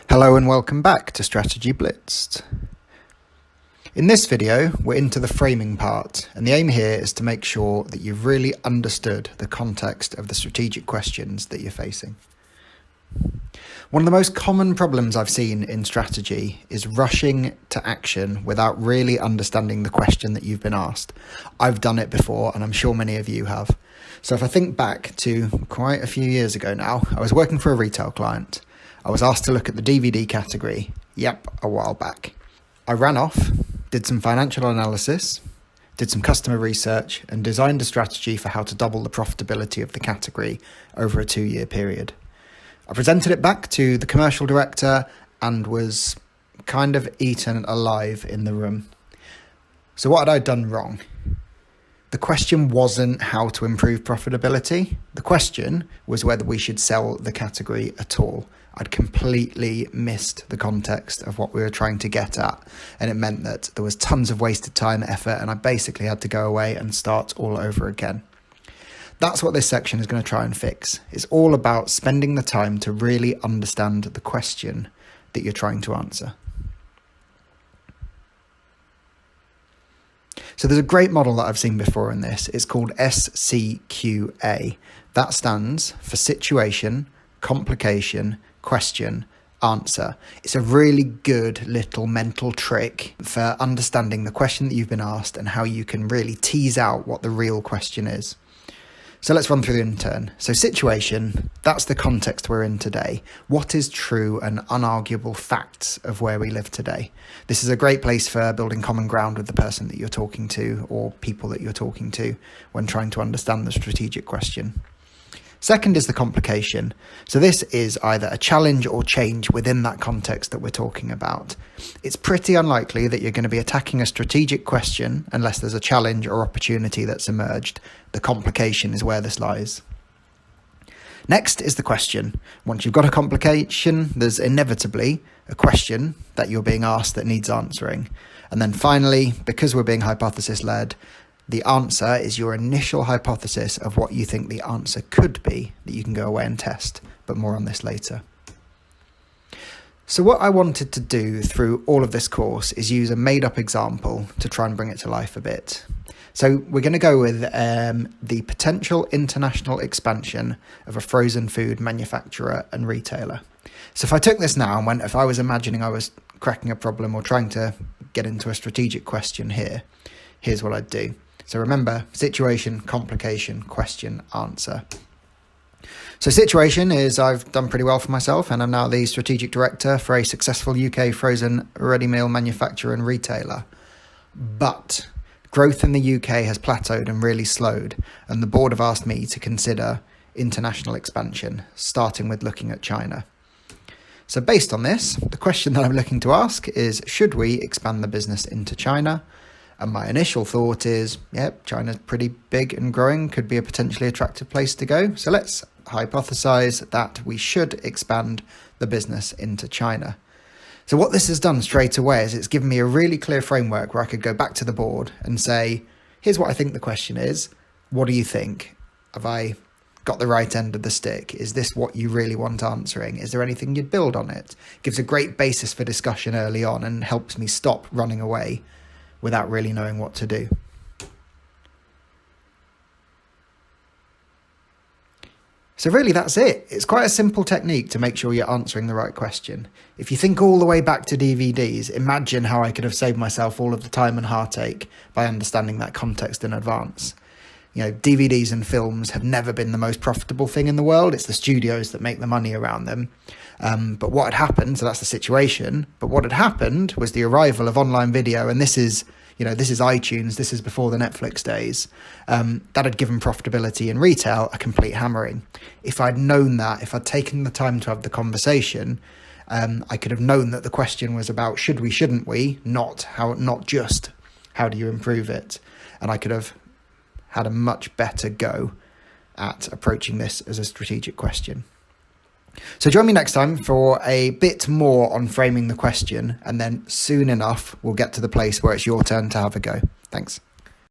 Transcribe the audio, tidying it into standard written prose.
Hello and welcome back to Strategy Blitzed. In this video, we're into the framing part, and the aim here is to make sure that you've really understood the context of the strategic questions that you're facing. One of the most common problems I've seen in strategy is rushing to action without really understanding the question that you've been asked. I've done it before, and I'm sure many of you have. So if I think back to quite a few years ago now, I was working for a retail client. I was asked to look at the DVD category, a while back. I ran off, did some financial analysis, did some customer research, and designed a strategy for how to double the profitability of the category over a 2-year period. I presented it back to the commercial director and was kind of eaten alive in the room. So what had I done wrong? The question wasn't how to improve profitability. The question was whether we should sell the category at all. I'd completely missed the context of what we were trying to get at, and it meant that there was tons of wasted time, effort, and I basically had to go away and start all over again. That's what this section is going to try and fix. It's all about spending the time to really understand the question that you're trying to answer. So there's a great model that I've seen before in this. It's called SCQA. That stands for situation, complication, question, answer. It's a really good little mental trick for understanding the question that you've been asked and how you can really tease out what the real question is. So let's run through them in turn. So situation, that's the context we're in today. What is true and unarguable facts of where we live today? This is a great place for building common ground with the person that you're talking to or people that you're talking to when trying to understand the strategic question. Second is the complication. So this is either a challenge or change within that context that we're talking about. It's pretty unlikely that you're going to be attacking a strategic question unless there's a challenge or opportunity that's emerged. The complication is where this lies. Next is the question. Once you've got a complication, there's inevitably a question that you're being asked that needs answering. And then finally, because we're being hypothesis-led, the answer is your initial hypothesis of what you think the answer could be that you can go away and test, but more on this later. So what I wanted to do through all of this course is use a made-up example to try and bring it to life a bit. So we're going to go with the potential international expansion of a frozen food manufacturer and retailer. So if I took this now and went, if I was imagining I was cracking a problem or trying to get into a strategic question here, here's what I'd do. So remember, situation, complication, question, answer. So situation is I've done pretty well for myself and I'm now the strategic director for a successful UK frozen ready meal manufacturer and retailer. But growth in the UK has plateaued and really slowed, and the board have asked me to consider international expansion, starting with looking at China. So based on this, the question that I'm looking to ask is, should we expand the business into China? And my initial thought is, China's pretty big and growing, could be a potentially attractive place to go. So let's hypothesize that we should expand the business into China. So what this has done straight away is it's given me a really clear framework where I could go back to the board and say, here's what I think the question is. What do you think? Have I got the right end of the stick? Is this what you really want answering? Is there anything you'd build on it? Gives a great basis for discussion early on and helps me stop running away without really knowing what to do. So really that's it. It's quite a simple technique to make sure you're answering the right question. If you think all the way back to DVDs, imagine how I could have saved myself all of the time and heartache by understanding that context in advance. You know, DVDs and films have never been the most profitable thing in the world. It's the studios that make the money around them. But what had happened, so that's the situation, but what had happened was the arrival of online video, and this is iTunes, this is before the Netflix days, that had given profitability in retail a complete hammering. If I'd known that, if I'd taken the time to have the conversation, I could have known that the question was about should we, shouldn't we, not just how do you improve it. And I could have had a much better go at approaching this as a strategic question. So join me next time for a bit more on framing the question, and then soon enough we'll get to the place where it's your turn to have a go. Thanks.